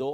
2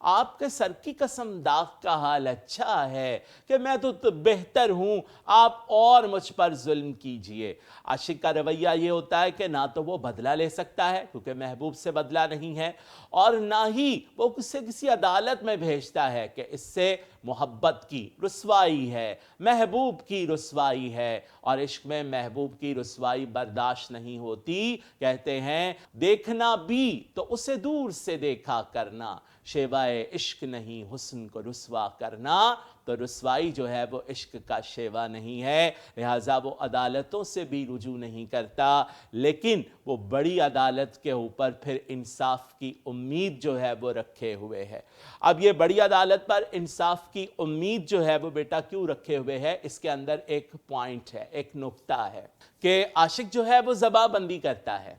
آپ کے سر کی قسم داغ کا حال اچھا ہے کہ میں تو بہتر ہوں، آپ اور مجھ پر ظلم کیجئے۔ عاشق کا رویہ یہ ہوتا ہے کہ نہ تو وہ بدلہ لے سکتا ہے کیونکہ محبوب سے بدلہ نہیں ہے، اور نہ ہی وہ اسے کسی عدالت میں بھیجتا ہے کہ اس سے محبت کی رسوائی ہے، محبوب کی رسوائی ہے، اور عشق میں محبوب کی رسوائی برداشت نہیں ہوتی۔ کہتے ہیں دیکھنا بھی تو اسے دور سے دیکھا کرنا، شیوائے عشق نہیں حسن کو رسوا کرنا۔ تو رسوائی جو ہے وہ عشق کا شیوا نہیں ہے، لہٰذا وہ عدالتوں سے بھی رجوع نہیں کرتا، لیکن وہ بڑی عدالت کے اوپر پھر انصاف کی امید جو ہے وہ رکھے ہوئے ہے۔ اب یہ بڑی عدالت پر انصاف کی امید جو ہے وہ بیٹا کیوں رکھے ہوئے ہے؟ اس کے اندر ایک پوائنٹ ہے، ایک نقطہ ہے کہ عاشق جو ہے وہ زباں بندی کرتا ہے،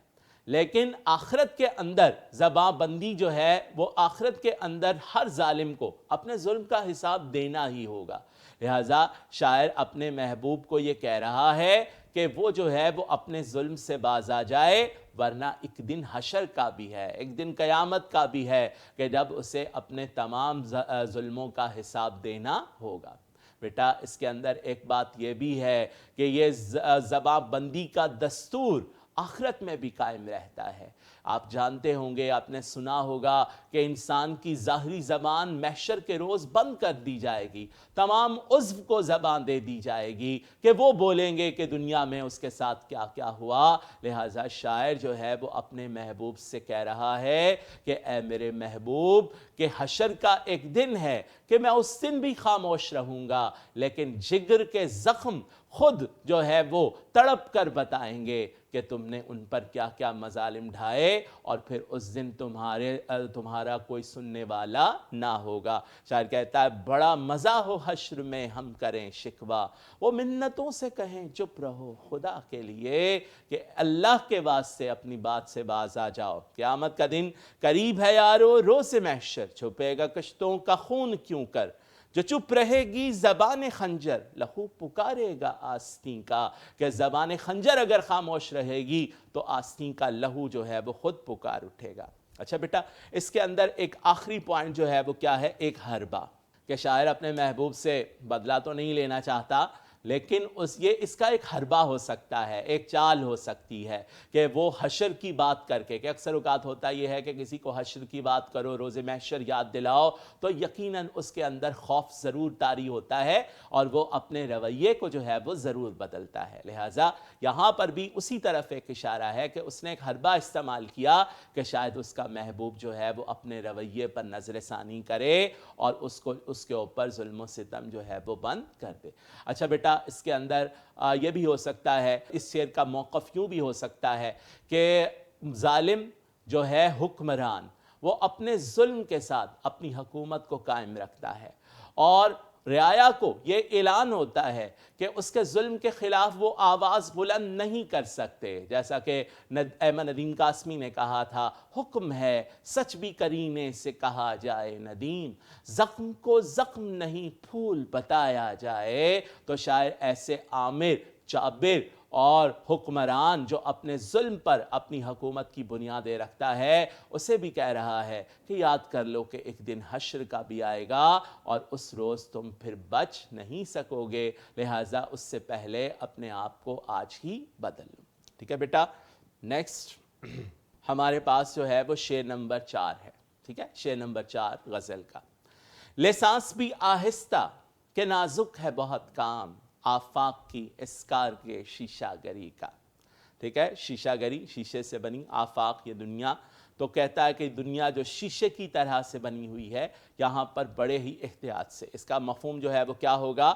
لیکن آخرت کے اندر زباں بندی جو ہے وہ آخرت کے اندر ہر ظالم کو اپنے ظلم کا حساب دینا ہی ہوگا۔ لہٰذا شاعر اپنے محبوب کو یہ کہہ رہا ہے کہ وہ جو ہے وہ اپنے ظلم سے باز آ جائے، ورنہ ایک دن حشر کا بھی ہے، ایک دن قیامت کا بھی ہے کہ جب اسے اپنے تمام ظلموں کا حساب دینا ہوگا۔ بیٹا اس کے اندر ایک بات یہ بھی ہے کہ یہ زباں بندی کا دستور آخرت میں بھی قائم رہتا ہے۔ آپ جانتے ہوں گے، آپ نے سنا ہوگا کہ انسان کی ظاہری زبان محشر کے روز بند کر دی جائے گی، تمام عضو کو زبان دے دی جائے گی کہ وہ بولیں گے کہ دنیا میں اس کے ساتھ کیا کیا ہوا۔ لہٰذا شاعر جو ہے وہ اپنے محبوب سے کہہ رہا ہے کہ اے میرے محبوب، کہ حشر کا ایک دن ہے کہ میں اس دن بھی خاموش رہوں گا، لیکن جگر کے زخم خود جو ہے وہ تڑپ کر بتائیں گے کہ تم نے ان پر کیا کیا مظالم ڈھائے، اور پھر اس دن تمہارا کوئی سننے والا نہ ہوگا۔ شاعر کہتا ہے بڑا مزہ ہو حشر میں ہم کریں شکوہ، وہ منتوں سے کہیں چپ رہو خدا کے لیے، کہ اللہ کے واسطے اپنی بات سے باز آ جاؤ۔ قیامت کا دن قریب ہے یارو، روز محشر چھپے گا کشتوں کا خون کیوں کر، جو چپ رہے گی زبان خنجر لہو پکارے گا آستین کا، کہ زبان خنجر اگر خاموش رہے گی تو آستین کا لہو جو ہے وہ خود پکار اٹھے گا۔ اچھا بیٹا اس کے اندر ایک آخری پوائنٹ جو ہے وہ کیا ہے؟ ایک حربہ، کہ شاعر اپنے محبوب سے بدلہ تو نہیں لینا چاہتا، لیکن اس کا ایک حربہ ہو سکتا ہے، ایک چال ہو سکتی ہے کہ وہ حشر کی بات کر کے، کہ اکثر اوقات ہوتا یہ ہے کہ کسی کو حشر کی بات کرو، روز محشر یاد دلاؤ تو یقیناً اس کے اندر خوف ضرور طاری ہوتا ہے اور وہ اپنے رویے کو جو ہے وہ ضرور بدلتا ہے۔ لہٰذا یہاں پر بھی اسی طرف ایک اشارہ ہے کہ اس نے ایک حربہ استعمال کیا کہ شاید اس کا محبوب جو ہے وہ اپنے رویے پر نظر ثانی کرے اور اس کے اوپر ظلم و ستم جو ہے وہ بند کر دے۔ اچھا بیٹا اس کے اندر یہ بھی ہو سکتا ہے، اس شعر کا موقف یوں بھی ہو سکتا ہے کہ ظالم جو ہے حکمران، وہ اپنے ظلم کے ساتھ اپنی حکومت کو قائم رکھتا ہے، اور رعایا کو یہ اعلان ہوتا ہے کہ اس کے ظلم کے خلاف وہ آواز بلند نہیں کر سکتے، جیسا کہ احمد ندیم قاسمی نے کہا تھا، حکم ہے سچ بھی کرینے سے کہا جائے ندیم، زخم کو زخم نہیں پھول بتایا جائے۔ تو شاعر ایسے آمر، جابر اور حکمران جو اپنے ظلم پر اپنی حکومت کی بنیادیں رکھتا ہے، اسے بھی کہہ رہا ہے کہ یاد کر لو کہ ایک دن حشر کا بھی آئے گا اور اس روز تم پھر بچ نہیں سکو گے، لہٰذا اس سے پہلے اپنے آپ کو آج ہی بدل لو۔ ٹھیک ہے بیٹا، نیکسٹ ہمارے پاس جو ہے وہ شعر نمبر 4 ہے۔ ٹھیک ہے، شعر نمبر 4 غزل کا۔ لے سانس بھی آہستہ کہ نازک ہے بہت کام، آفاق کی اسکار کے شیشہ گری کا۔ ٹھیک ہے، شیشہ گری، شیشے سے بنی، آفاق یہ دنیا، تو کہتا ہے کہ دنیا جو شیشے کی طرح سے بنی ہوئی ہے، یہاں پر بڑے ہی احتیاط سے، اس کا مفہوم جو ہے وہ کیا ہوگا؟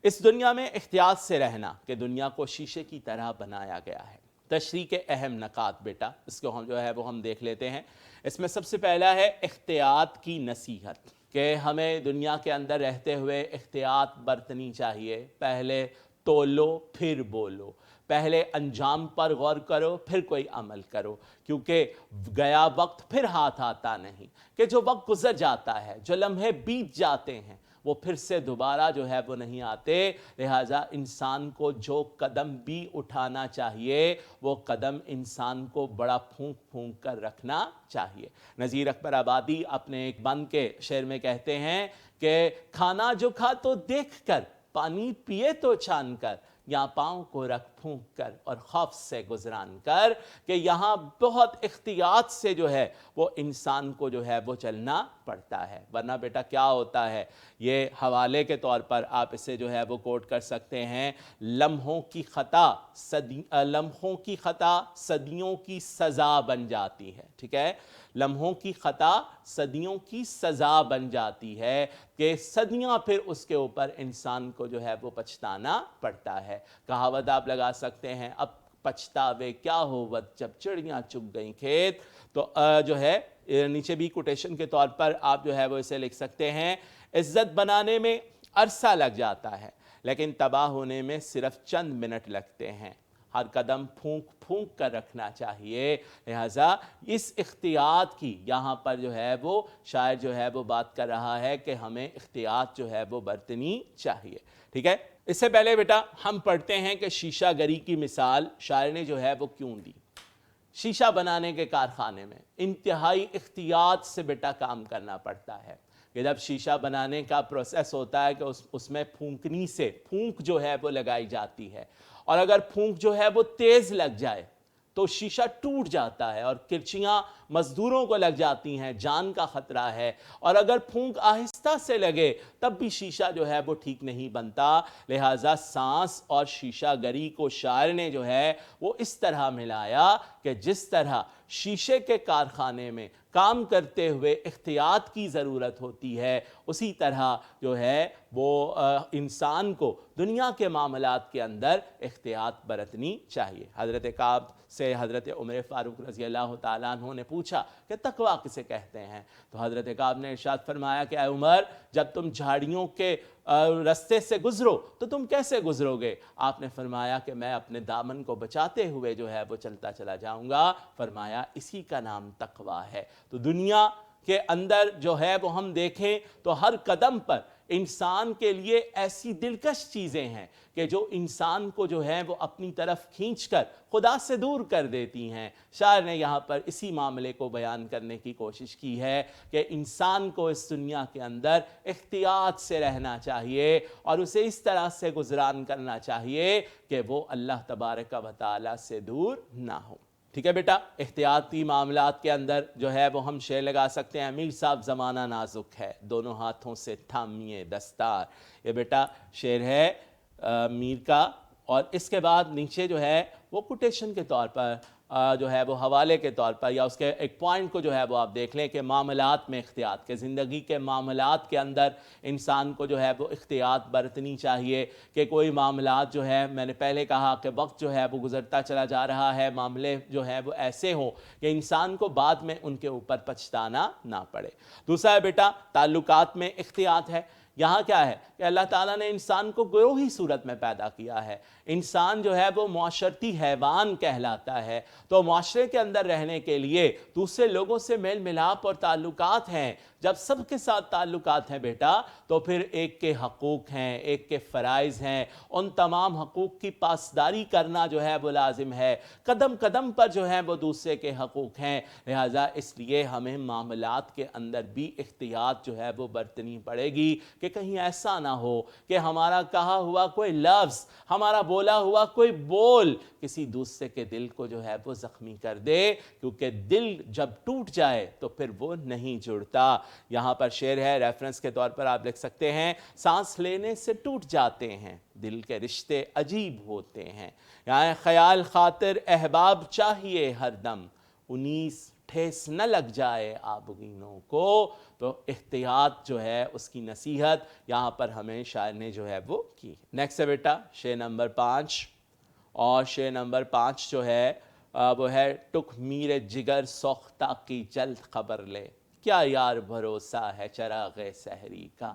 اس دنیا میں احتیاط سے رہنا، کہ دنیا کو شیشے کی طرح بنایا گیا ہے۔ تشریح کے اہم نکات بیٹا اس کو ہم جو ہے وہ ہم دیکھ لیتے ہیں۔ اس میں سب سے پہلا ہے احتیاط کی نصیحت، کہ ہمیں دنیا کے اندر رہتے ہوئے احتیاط برتنی چاہیے۔ پہلے تولو پھر بولو، پہلے انجام پر غور کرو پھر کوئی عمل کرو، کیونکہ گیا وقت پھر ہاتھ آتا نہیں، کہ جو وقت گزر جاتا ہے، جو لمحے بیت جاتے ہیں، وہ پھر سے دوبارہ جو ہے وہ نہیں آتے، لہٰذا انسان کو جو قدم بھی اٹھانا چاہیے وہ قدم انسان کو بڑا پھونک پھونک کر رکھنا چاہیے۔ نذیر اکبر آبادی اپنے ایک بند کے شعر میں کہتے ہیں کہ کھانا جو کھا تو دیکھ کر، پانی پیے تو چھان کر، یا پاؤں کو رکھ پھونک کر اور خوف سے گزران کر، کہ یہاں بہت احتیاط سے جو ہے وہ انسان کو جو ہے وہ چلنا پڑتا ہے، ورنہ بیٹا کیا ہوتا ہے، یہ حوالے کے طور پر آپ اسے جو ہے وہ کوٹ کر سکتے ہیں، لمحوں کی خطا صدیوں کی سزا بن جاتی ہے، ٹھیک ہے، لمحوں کی خطا صدیوں کی سزا بن جاتی ہے، کہ صدیاں پھر اس کے اوپر انسان کو جو ہے وہ پچھتانا پڑتا ہے۔ کہاوت آپ لگا سکتے ہیں، اب پچھتاوے کیا ہوت جب چڑیاں چگ گئیں کھیت، تو جو ہے نیچے بھی کوٹیشن کے طور پر آپ جو ہے وہ اسے لکھ سکتے ہیں، عزت بنانے میں عرصہ لگ جاتا ہے لیکن تباہ ہونے میں صرف چند منٹ لگتے ہیں، ہر قدم پھونک پھونک کر رکھنا چاہیے، لہٰذا اس احتیاط کی یہاں پر جو ہے وہ شاعر جو ہے وہ بات کر رہا ہے کہ ہمیں احتیاط جو ہے وہ برتنی چاہیے، ٹھیک ہے۔ اس سے پہلے بیٹا ہم پڑھتے ہیں کہ شیشہ گری کی مثال شاعر نے جو ہے وہ کیوں دی۔ شیشہ بنانے کے کارخانے میں انتہائی احتیاط سے بیٹا کام کرنا پڑتا ہے، کہ جب شیشہ بنانے کا پروسیس ہوتا ہے کہ اس میں پھونکنی سے پھونک جو ہے وہ لگائی جاتی ہے، اور اگر پھونک جو ہے وہ تیز لگ جائے تو شیشہ ٹوٹ جاتا ہے اور کرچیاں مزدوروں کو لگ جاتی ہیں، جان کا خطرہ ہے، اور اگر پھونک آہستہ سے لگے تب بھی شیشہ جو ہے وہ ٹھیک نہیں بنتا، لہٰذا سانس اور شیشہ گری کو شاعر نے جو ہے وہ اس طرح ملایا کہ جس طرح شیشے کے کارخانے میں کام کرتے ہوئے احتیاط کی ضرورت ہوتی ہے، اسی طرح جو ہے وہ انسان کو دنیا کے معاملات کے اندر احتیاط برتنی چاہیے۔ حضرت کعب سے حضرت عمر فاروق رضی اللہ تعالیٰ عنہ نے پوچھا کہ تقویٰ کسے کہتے ہیں، تو حضرت کعب نے ارشاد فرمایا کہ اے عمر، جب تم جھاڑیوں کے رستے سے گزرو تو تم کیسے گزرو گے؟ آپ نے فرمایا کہ میں اپنے دامن کو بچاتے ہوئے جو ہے وہ چلتا چلا جاؤں گا، فرمایا اسی کا نام تقویٰ ہے۔ تو دنیا کے اندر جو ہے وہ ہم دیکھیں تو ہر قدم پر انسان کے لیے ایسی دلکش چیزیں ہیں کہ جو انسان کو جو ہے وہ اپنی طرف کھینچ کر خدا سے دور کر دیتی ہیں۔ شاعر نے یہاں پر اسی معاملے کو بیان کرنے کی کوشش کی ہے کہ انسان کو اس دنیا کے اندر احتیاط سے رہنا چاہیے اور اسے اس طرح سے گزران کرنا چاہیے کہ وہ اللہ تبارک و تعالی سے دور نہ ہو، ٹھیک ہے بیٹا۔ احتیاطی معاملات کے اندر جو ہے وہ ہم شعر لگا سکتے ہیں، امیر صاحب زمانہ نازک ہے، دونوں ہاتھوں سے تھامیے دستار، یہ بیٹا شعر ہے میر کا، اور اس کے بعد نیچے جو ہے وہ کوٹیشن کے طور پر جو ہے وہ حوالے کے طور پر یا اس کے ایک پوائنٹ کو جو ہے وہ آپ دیکھ لیں کہ معاملات میں احتیاط، کہ زندگی کے معاملات کے اندر انسان کو جو ہے وہ احتیاط برتنی چاہیے، کہ کوئی معاملات جو ہے میں نے پہلے کہا کہ وقت جو ہے وہ گزرتا چلا جا رہا ہے، معاملے جو ہے وہ ایسے ہوں کہ انسان کو بعد میں ان کے اوپر پچھتانا نہ پڑے۔ دوسرا ہے بیٹا تعلقات میں احتیاط ہے۔ یہاں کیا ہے کہ اللہ تعالیٰ نے انسان کو گروہی صورت میں پیدا کیا ہے، انسان جو ہے وہ معاشرتی حیوان کہلاتا ہے، تو معاشرے کے اندر رہنے کے لیے دوسرے لوگوں سے میل ملاپ اور تعلقات ہیں، جب سب کے ساتھ تعلقات ہیں بیٹا تو پھر ایک کے حقوق ہیں، ایک کے فرائض ہیں، ان تمام حقوق کی پاسداری کرنا جو ہے وہ لازم ہے، قدم قدم پر جو ہے وہ دوسرے کے حقوق ہیں، لہٰذا اس لیے ہمیں معاملات کے اندر بھی احتیاط جو ہے وہ برتنی پڑے گی کہ کہیں ایسا نہ ہو کہ ہمارا کہا ہوا کوئی لفظ، ہمارا بولا ہوا کوئی بول کسی دوسرے کے دل کو جو ہے وہ زخمی کر دے، کیونکہ دل جب ٹوٹ جائے تو پھر وہ نہیں جڑتا۔ یہاں پر شعر ہے، ریفرنس کے طور پر آپ لکھ سکتے ہیں، سانس لینے سے ٹوٹ جاتے ہیں، دل کے رشتے عجیب ہوتے ہیں، یہاں خیال خاطر احباب چاہیے ہر دم، 19 ٹھیس نہ لگ جائے آبگینوں کو، تو احتیاط جو ہے اس کی نصیحت یہاں پر ہمیں شاعر نے جو ہے وہ کی۔ نیکسٹ ہے بیٹا شعر نمبر 5، اور شعر نمبر 5 جو ہے وہ ہے، ٹک میر جگر سوختہ کی جلد خبر لے، کیا یار بھروسہ ہے چراغ سحری کا۔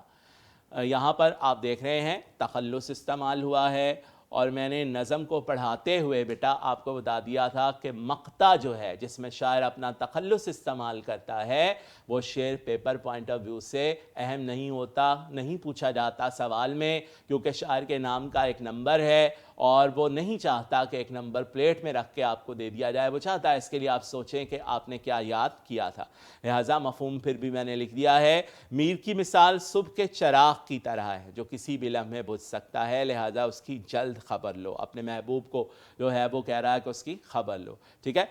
یہاں پر آپ دیکھ رہے ہیں تخلص استعمال ہوا ہے اور میں نے نظم کو پڑھاتے ہوئے بیٹا آپ کو بتا دیا تھا کہ مقطع جو ہے جس میں شاعر اپنا تخلص استعمال کرتا ہے وہ شعر پیپر پوائنٹ آف ویو سے اہم نہیں ہوتا، نہیں پوچھا جاتا سوال میں، کیونکہ شاعر کے نام کا ایک نمبر ہے اور وہ نہیں چاہتا کہ ایک نمبر پلیٹ میں رکھ کے آپ کو دے دیا جائے، وہ چاہتا ہے اس کے لیے آپ سوچیں کہ آپ نے کیا یاد کیا تھا۔ لہٰذا مفہوم پھر بھی میں نے لکھ دیا ہے، میر کی مثال صبح کے چراغ کی طرح ہے جو کسی بھی لمحے بجھ سکتا ہے، لہٰذا اس کی جلد خبر لو۔ اپنے محبوب کو جو ہے وہ کہہ رہا ہے کہ اس کی خبر لو، ٹھیک ہے۔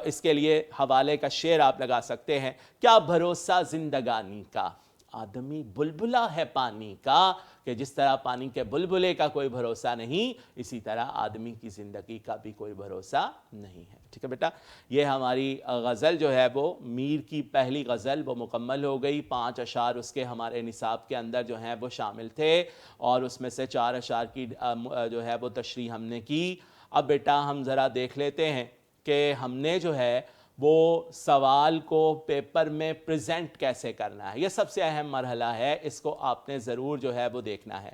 اس کے لیے حوالے کا شعر آپ لگا سکتے ہیں، کیا بھروسہ زندگانی کا، آدمی بلبلا ہے پانی کا، کہ جس طرح پانی کے بلبلے کا کوئی بھروسہ نہیں، اسی طرح آدمی کی زندگی کا بھی کوئی بھروسہ نہیں ہے، ٹھیک ہے بیٹا۔ یہ ہماری غزل جو ہے وہ میر کی پہلی غزل وہ مکمل ہو گئی، 5 اشعار اس کے ہمارے نصاب کے اندر جو ہیں وہ شامل تھے اور اس میں سے 4 اشعار کی جو ہے وہ تشریح ہم نے کی۔ اب بیٹا ہم ذرا دیکھ لیتے ہیں کہ ہم نے جو ہے وہ سوال کو پیپر میں پریزنٹ کیسے کرنا ہے، یہ سب سے اہم مرحلہ ہے، اس کو آپ نے ضرور جو ہے وہ دیکھنا ہے۔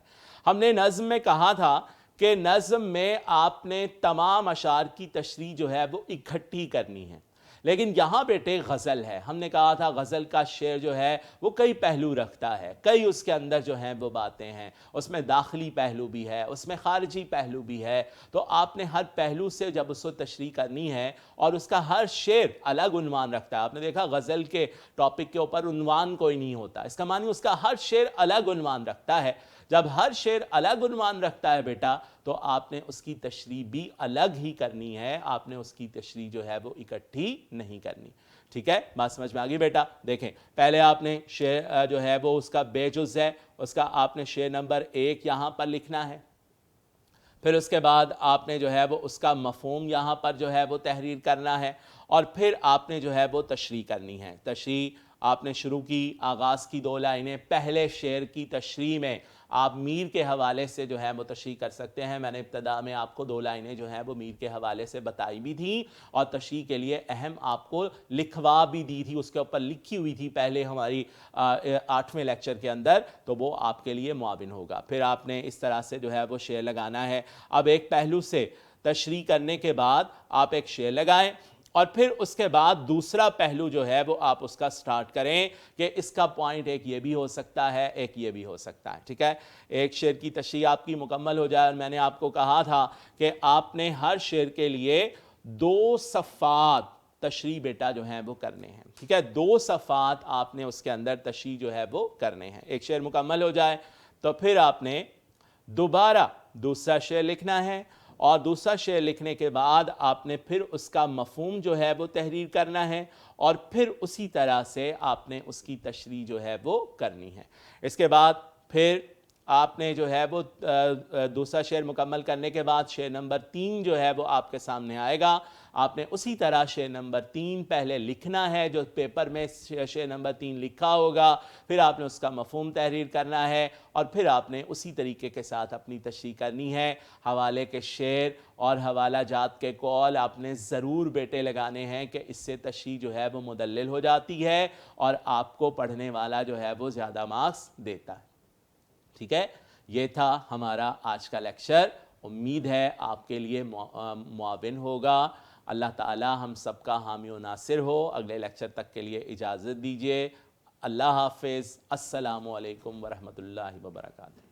ہم نے نظم میں کہا تھا کہ نظم میں آپ نے تمام اشعار کی تشریح جو ہے وہ اکٹھی کرنی ہے، لیکن یہاں بیٹے غزل ہے، ہم نے کہا تھا غزل کا شعر جو ہے وہ کئی پہلو رکھتا ہے، کئی اس کے اندر جو ہیں وہ باتیں ہیں، اس میں داخلی پہلو بھی ہے، اس میں خارجی پہلو بھی ہے، تو آپ نے ہر پہلو سے جب اس کو تشریح کرنی ہے اور اس کا ہر شعر الگ عنوان رکھتا ہے۔ آپ نے دیکھا غزل کے ٹاپک کے اوپر عنوان کوئی نہیں ہوتا، اس کا معنی اس کا ہر شعر الگ عنوان رکھتا ہے۔ جب ہر شعر الگ عنوان رکھتا ہے بیٹا تو آپ نے اس کی تشریح بھی الگ ہی کرنی ہے، آپ نے اس کی تشریح جو ہے وہ اکٹھی نہیں کرنی، ٹھیک ہے۔ بات سمجھ میں آگئی بیٹا؟ دیکھیں پہلے آپ نے شعر جو ہے وہ اس کا بے جز ہے، اس کا آپ نے شعر نمبر 1 یہاں پر لکھنا ہے، پھر اس کے بعد آپ نے جو ہے وہ اس کا مفہوم یہاں پر جو ہے وہ تحریر کرنا ہے، اور پھر آپ نے جو ہے وہ تشریح کرنی ہے۔ تشریح آپ نے شروع کی، آغاز کی 2 لائنیں، پہلے شعر کی تشریح میں آپ میر کے حوالے سے جو ہے وہ تشریح کر سکتے ہیں۔ میں نے ابتدا میں آپ کو 2 لائنیں جو ہیں وہ میر کے حوالے سے بتائی بھی تھیں اور تشریح کے لیے اہم آپ کو لکھوا بھی دی تھی، اس کے اوپر لکھی ہوئی تھی پہلے ہماری 8ویں لیکچر کے اندر، تو وہ آپ کے لیے معاون ہوگا۔ پھر آپ نے اس طرح سے جو ہے وہ شعر لگانا ہے۔ اب ایک پہلو سے تشریح کرنے کے بعد آپ ایک شعر لگائیں اور پھر اس کے بعد دوسرا پہلو جو ہے وہ آپ اس کا سٹارٹ کریں کہ اس کا پوائنٹ ایک یہ بھی ہو سکتا ہے، ایک یہ بھی ہو سکتا ہے، ٹھیک ہے۔ ایک شعر کی تشریح آپ کی مکمل ہو جائے، اور میں نے آپ کو کہا تھا کہ آپ نے ہر شعر کے لیے 2 صفحات تشریح بیٹا جو ہیں وہ کرنے ہیں، ٹھیک ہے۔ 2 صفحات آپ نے اس کے اندر تشریح جو ہے وہ کرنے ہیں۔ ایک شعر مکمل ہو جائے تو پھر آپ نے دوبارہ دوسرا شعر لکھنا ہے، اور دوسرا شعر لکھنے کے بعد آپ نے پھر اس کا مفہوم جو ہے وہ تحریر کرنا ہے، اور پھر اسی طرح سے آپ نے اس کی تشریح جو ہے وہ کرنی ہے۔ اس کے بعد پھر آپ نے جو ہے وہ دوسرا شعر مکمل کرنے کے بعد شعر نمبر 3 جو ہے وہ آپ کے سامنے آئے گا۔ آپ نے اسی طرح شعر نمبر 3 پہلے لکھنا ہے جو پیپر میں شعر نمبر 3 لکھا ہوگا، پھر آپ نے اس کا مفہوم تحریر کرنا ہے، اور پھر آپ نے اسی طریقے کے ساتھ اپنی تشریح کرنی ہے۔ حوالے کے شعر اور حوالہ جات کے قول آپ نے ضرور بیٹے لگانے ہیں کہ اس سے تشریح جو ہے وہ مدلل ہو جاتی ہے اور آپ کو پڑھنے والا جو ہے وہ زیادہ مارکس دیتا ہے، ٹھیک ہے۔ یہ تھا ہمارا آج کا لیکچر، امید ہے آپ کے لیے معاون ہوگا۔ اللہ تعالی ہم سب کا حامی و ناصر ہو۔ اگلے لیکچر تک کے لیے اجازت دیجیے۔ اللہ حافظ۔ السلام علیکم ورحمۃ اللہ وبرکاتہ۔